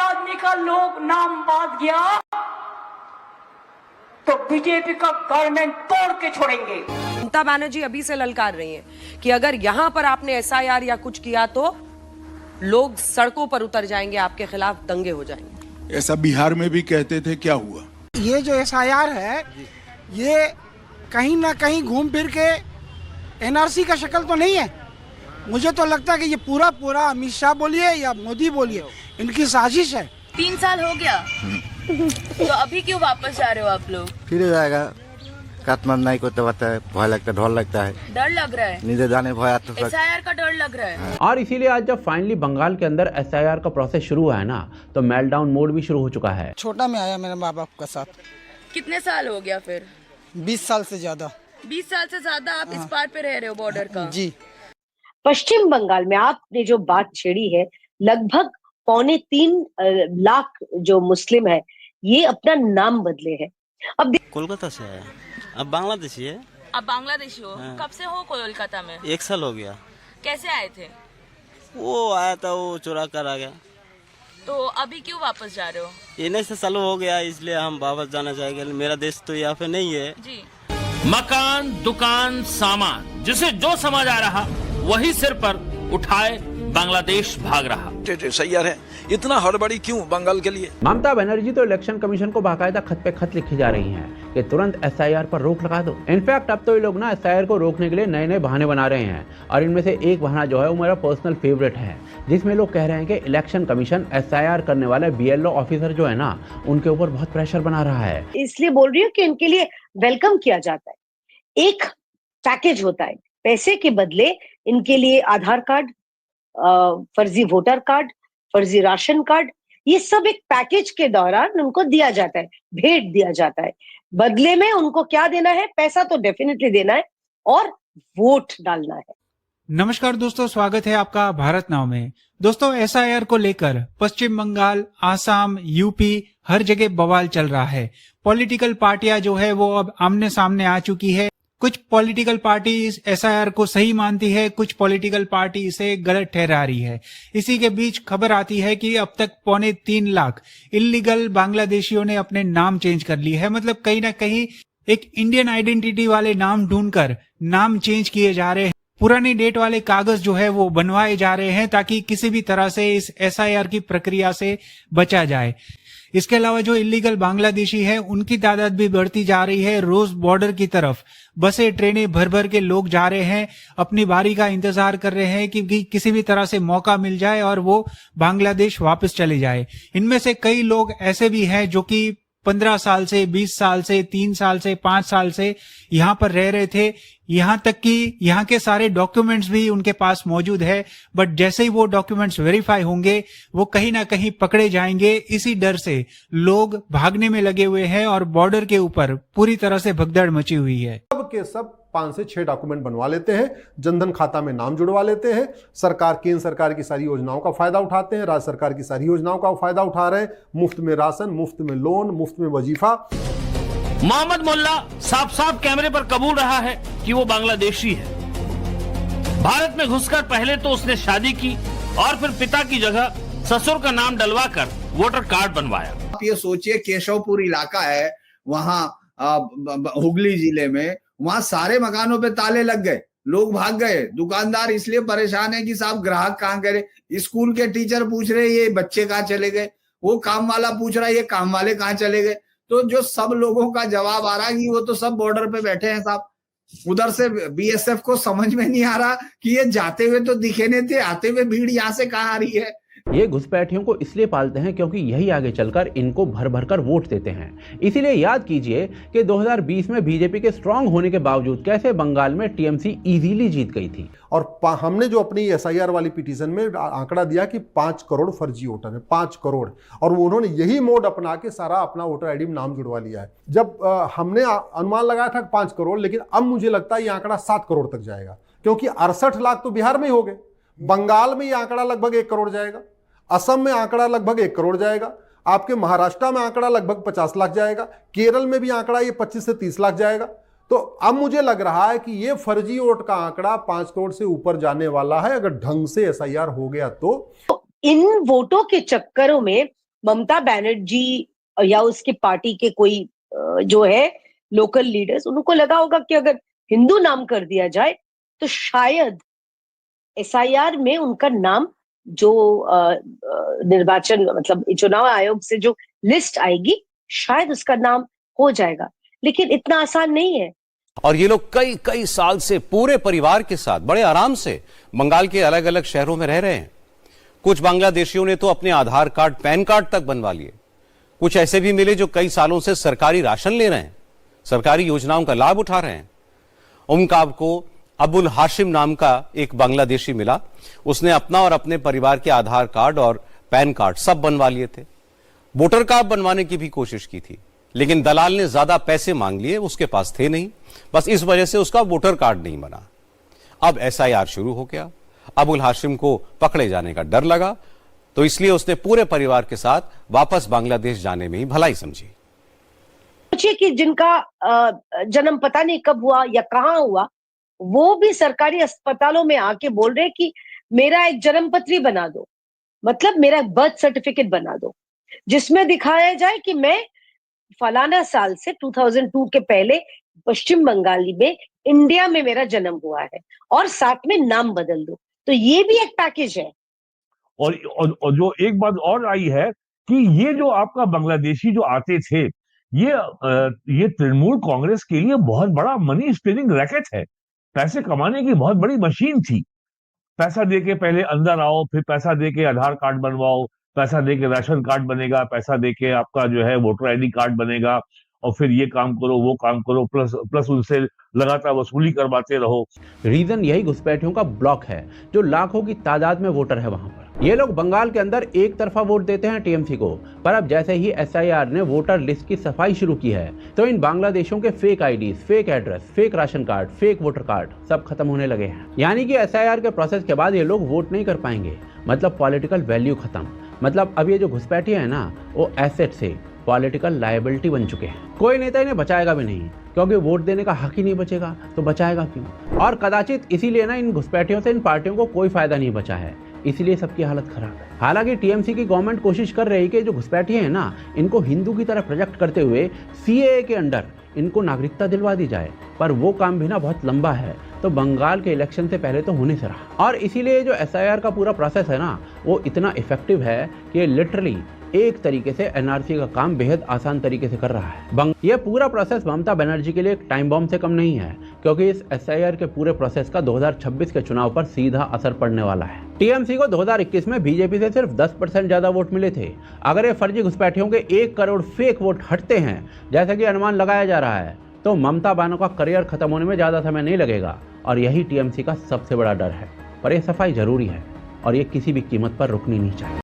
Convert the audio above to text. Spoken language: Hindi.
आदमी का लोग नाम बात गया तो बीजेपी का गवर्नमेंट तोड़ के छोड़ेंगे। ममता बनर्जी अभी से ललकार रही हैं कि अगर यहाँ पर आपने एसआईआर या कुछ किया तो लोग सड़कों पर उतर जाएंगे, आपके खिलाफ दंगे हो जाएंगे। ऐसा बिहार में भी कहते थे, क्या हुआ? ये जो एसआईआर है ये कहीं ना कहीं घूम फिर के एनआरसी का शक्ल तो नहीं है। मुझे तो लगता है कि ये पूरा अमित शाह बोलिए या मोदी बोलिए, इनकी साजिश है। 3 साल हो गया तो अभी क्यों वापस जा रहे हो आप लोग? फिर जाएगा काठमांडू नहीं करते होता है, भय लगता है, ढोल लगता है, डर लग रहा है, नीचे जाने भय आता है, एसआईआर का डर लग रहा है। और इसीलिए आज जब फाइनली बंगाल के अंदर एसआईआर का प्रोसेस शुरू हुआ है ना, तो मेल्टडाउन मोड भी शुरू हो चुका है। छोटा में आया मेरे माँ बाप का साथ। कितने साल हो गया फिर? 20 साल से ज्यादा। 20 साल से ज्यादा आप इस पार पे रह रहे हो बॉर्डर का? जी। पश्चिम बंगाल में आपने जो बात छेड़ी है, लगभग 3.25 लाख जो मुस्लिम है ये अपना नाम बदले हैं। अब कोलकाता से आया, अब बांग्लादेशी है। अब बांग्लादेशी हो? कब से हो कोलकाता में? 1 साल हो गया। कैसे आए थे? वो आया था, वो चुरा कर आ गया। तो अभी क्यों वापस जा रहे हो? इन्हीं से सालों हो गया, इसलिए हम वापस जाना चाहेंगे। मेरा देश तो यहाँ पे नहीं है जी। मकान, दुकान, सामान, जिसे जो समझ आ रहा वही सिर पर उठाए बांग्लादेश भाग रहा। सैयार है, इतना हड़बड़ी क्यों बंगाल के लिए? ममता बनर्जी तो इलेक्शन कमीशन को बाकायदा खत पे खत लिखी जा रही हैं कि तुरंत एसआईआर पर रोक लगा दो। इनफैक्ट अब तो ये लोग ना एसआईआर को रोकने के लिए नए नए बहाने बना रहे हैं, और इनमें से एक बहाना जो है वो मेरा पर्सनल फेवरेट है, जिसमें लोग कह रहे हैं कि इलेक्शन कमीशन एसआईआर करने वाले बीएलओ ऑफिसर जो है ना, उनके ऊपर बहुत प्रेशर बना रहा है। इसलिए बोल रही हूँ कि इनके लिए वेलकम किया जाता है। एक पैकेज होता है, पैसे के बदले इनके लिए आधार कार्ड, फर्जी वोटर कार्ड, फर्जी राशन कार्ड, ये सब एक पैकेज के दौरान उनको दिया जाता है, भेंट दिया जाता है। बदले में उनको क्या देना है? पैसा तो डेफिनेटली देना है और वोट डालना है। नमस्कार दोस्तों, स्वागत है आपका भारत नाव में। दोस्तों, एसआईआर को लेकर पश्चिम बंगाल, आसाम, यूपी हर जगह बवाल चल रहा है। पॉलिटिकल पार्टियां जो है वो अब आमने सामने आ चुकी है। कुछ पॉलिटिकल पार्टी एसआईआर को सही मानती है, कुछ पॉलिटिकल पार्टी इसे गलत ठहरा रही है। इसी के बीच खबर आती है कि अब तक 3.25 लाख इल्लीगल बांग्लादेशियों ने अपने नाम चेंज कर लिए है। मतलब कहीं ना कहीं एक इंडियन आइडेंटिटी वाले नाम ढूंढकर नाम चेंज किए जा रहे हैं। पुरानी डेट वाले कागज जो है वो बनवाए जा रहे हैं ताकि किसी भी तरह से इस एसआईआर की प्रक्रिया से बचा जाए। इसके अलावा जो इलीगल बांग्लादेशी है उनकी तादाद भी बढ़ती जा रही है। रोज बॉर्डर की तरफ बसें, ट्रेनें भर भर के लोग जा रहे हैं, अपनी बारी का इंतजार कर रहे हैं कि किसी भी तरह से मौका मिल जाए और वो बांग्लादेश वापस चले जाए। इनमें से कई लोग ऐसे भी हैं जो कि 15 साल से, 20 साल से, 3 साल से, 5 साल से यहाँ पर रह रहे थे। यहाँ तक कि यहाँ के सारे डॉक्यूमेंट्स भी उनके पास मौजूद है, बट जैसे ही वो डॉक्यूमेंट्स वेरीफाई होंगे वो कहीं ना कहीं पकड़े जाएंगे। इसी डर से लोग भागने में लगे हुए हैं और बॉर्डर के ऊपर पूरी तरह से भगदड़ मची हुई है। सब के सब 5 से 6 डॉक्यूमेंट बनवा लेते हैं, जनधन खाता में नाम जुड़वा लेते हैं, केंद्र सरकार की सारी योजनाओं का फायदा उठाते हैं, राज्य सरकार की सारी योजनाओं का फायदा उठा रहे हैं, मुफ्त में राशन, मुफ्त में लोन, मुफ्त में वजीफा। मोहम्मद मुल्ला साफ साफ कैमरे पर कबूल रहा है कि वो बांग्लादेशी है। भारत में घुसकर पहले तो उसने शादी की और फिर पिता की जगह ससुर का नाम डलवा कर वोटर कार्ड बनवाया। आप ये सोचिए, केशवपुर इलाका है वहाँ हुगली जिले में, वहां सारे मकानों पे ताले लग गए, लोग भाग गए। दुकानदार इसलिए परेशान है कि साहब ग्राहक कहाँ करे। स्कूल के टीचर पूछ रहे ये बच्चे कहाँ चले गए, वो काम वाला पूछ रहा है ये काम वाले कहाँ चले गए। तो जो सब लोगों का जवाब आ रहा है कि वो तो सब बॉर्डर पे बैठे हैं साहब। उधर से बीएसएफ को समझ में नहीं आ रहा कि ये जाते हुए तो दिखे नहीं थे, आते हुए भीड़ यहाँ से कहाँ आ रही है। ये घुसपैठियों को इसलिए पालते हैं क्योंकि यही आगे चलकर इनको भर भर कर वोट देते हैं। इसीलिए याद कीजिए कि 2020 में बीजेपी के स्ट्रांग होने के बावजूद कैसे बंगाल में टीएमसी इजीली जीत गई थी। और हमने जो अपनी एसआईआर वाली पिटीशन में आंकड़ा दिया कि 5 करोड़ फर्जी वोटर है, 5 करोड़, और उन्होंने यही मोड अपना के सारा अपना वोटर आईडी में नाम जुड़वा लिया है। जब हमने अनुमान लगाया था 5 करोड़, लेकिन अब मुझे लगता है ये आंकड़ा 7 करोड़ तक जाएगा, क्योंकि 68 लाख तो बिहार में ही हो गए, बंगाल में ये आंकड़ा लगभग 1 करोड़ जाएगा, असम में आंकड़ा लगभग 1 करोड़ जाएगा, आपके महाराष्ट्र में आंकड़ा लगभग 50 लाख जाएगा, केरल में भी आंकड़ा ये 25 से 30 लाख जाएगा। तो अब मुझे लग रहा है कि ये फर्जी वोट का आंकड़ा 5 करोड़ से ऊपर जाने वाला है, अगर ढंग से एसआईआर हो गया तो। इन वोटों के चक्करों में ममता बनर्जी या उसकी पार्टी के कोई जो है लोकल लीडर्स, उनको लगा होगा कि अगर हिंदू नाम कर दिया जाए तो शायद एसआईआर में उनका नाम जो निर्वाचन मतलब चुनाव आयोग से जो लिस्ट आएगी शायद उसका नाम हो जाएगा, लेकिन इतना आसान नहीं है। और ये लोग कई कई साल से पूरे परिवार के साथ बड़े आराम से बंगाल के अलग अलग शहरों में रह रहे हैं। कुछ बांग्लादेशियों ने तो अपने आधार कार्ड, पैन कार्ड तक बनवा लिए। कुछ ऐसे भी मिले जो कई सालों से सरकारी राशन ले रहे हैं, सरकारी योजनाओं का लाभ उठा रहे हैं। उनका को अबुल हाशिम नाम का एक बांग्लादेशी मिला। उसने अपना और अपने परिवार के आधार कार्ड और पैन कार्ड सब बनवा लिए थे। वोटर कार्ड बनवाने की भी कोशिश की थी, लेकिन दलाल ने ज्यादा पैसे मांग लिए, उसके पास थे नहीं। बस इस वजह से उसका वोटर कार्ड नहीं बना। अब एसआईआर शुरू हो गया। अबुल हाशिम को पकड़े जाने का डर लगा, तो इसलिए उसने पूरे परिवार के साथ वापस बांग्लादेश जाने में ही भलाई समझी। सोचिए कि जिनका जन्म पता नहीं कब हुआ या कहाँ हुआ, वो भी सरकारी अस्पतालों में आके बोल रहे कि मेरा एक जन्म पत्री बना दो, मतलब मेरा बर्थ सर्टिफिकेट बना दो, जिसमें दिखाया जाए कि मैं फलाना साल से 2002 के पहले पश्चिम बंगाल में इंडिया में मेरा जन्म हुआ है, और साथ में नाम बदल दो। तो ये भी एक पैकेज है। और जो एक बात और आई है कि ये जो आपका बांग्लादेशी जो आते थे, ये तृणमूल कांग्रेस के लिए बहुत बड़ा मनी स्पिनिंग रैकेट है। पैसे कमाने की बहुत बड़ी मशीन थी। पैसा देके पहले अंदर आओ, फिर पैसा देके आधार कार्ड बनवाओ, पैसा देके राशन कार्ड बनेगा, पैसा देके आपका जो है वोटर आईडी कार्ड बनेगा, और फिर ये काम करो वो काम करो, प्लस उनसे लगातार वसूली करवाते रहो। रीजन यही घुसपैठियों का ब्लॉक है, जो लाखों की तादाद में वोटर है वहां पर। ये लोग बंगाल के अंदर एक तरफा वोट देते हैं टीएमसी को, पर अब जैसे ही एसआईआर ने वोटर लिस्ट की सफाई शुरू की है, तो इन बांग्लादेशियों के fake IDs, fake address, fake ration card, fake voter card सब खत्म होने लगे हैं। यानी कि एसआईआर के प्रोसेस के बाद ये लोग वोट नहीं कर पाएंगे, मतलब पॉलिटिकल वैल्यू खत्म। मतलब अब ये जो घुसपैठिए हैं ना, वो एसेट से पॉलिटिकल लायबिलिटी बन चुके हैं। कोई नेता इन्हें बचाएगा भी नहीं, क्योंकि वोट देने का हक ही नहीं बचेगा, तो बचाएगा क्यों? और कदाचित इसीलिए ना इन घुसपैठियों से इन पार्टियों को कोई फायदा नहीं बचा है, इसीलिए सबकी हालत खराब है। हालांकि टीएमसी की गवर्नमेंट कोशिश कर रही है कि जो घुसपैठिए हैं ना, इनको हिंदू की तरह प्रोजेक्ट करते हुए सीएए के अंडर इनको नागरिकता दिलवा दी जाए, पर वो काम भी ना बहुत लंबा है, तो बंगाल के इलेक्शन से पहले तो होने से रहा। और इसीलिए जो एसआईआर का पूरा प्रोसेस है ना, वो इतना इफेक्टिव है कि लिटरली एक तरीके से एनआरसी का काम बेहद आसान तरीके से कर रहा है। ये पूरा प्रोसेस ममता बनर्जी के लिए एक टाइम बॉम्ब से कम नहीं है, क्योंकि इस एसआईआर के पूरे प्रोसेस का 2026 के चुनाव पर सीधा असर पड़ने वाला है। टीएमसी को 2021 में बीजेपी से सिर्फ 10% ज्यादा वोट मिले थे। अगर ये फर्जी घुसपैठियों के 1 करोड़ फेक वोट हटते हैं, जैसा कि अनुमान लगाया जा रहा है, तो ममता बानो का करियर खत्म होने में ज्यादा समय नहीं लगेगा, और यही टीएमसी का सबसे बड़ा डर है। पर यह सफाई जरूरी है, और ये किसी भी कीमत पर रुकनी नहीं चाहिए।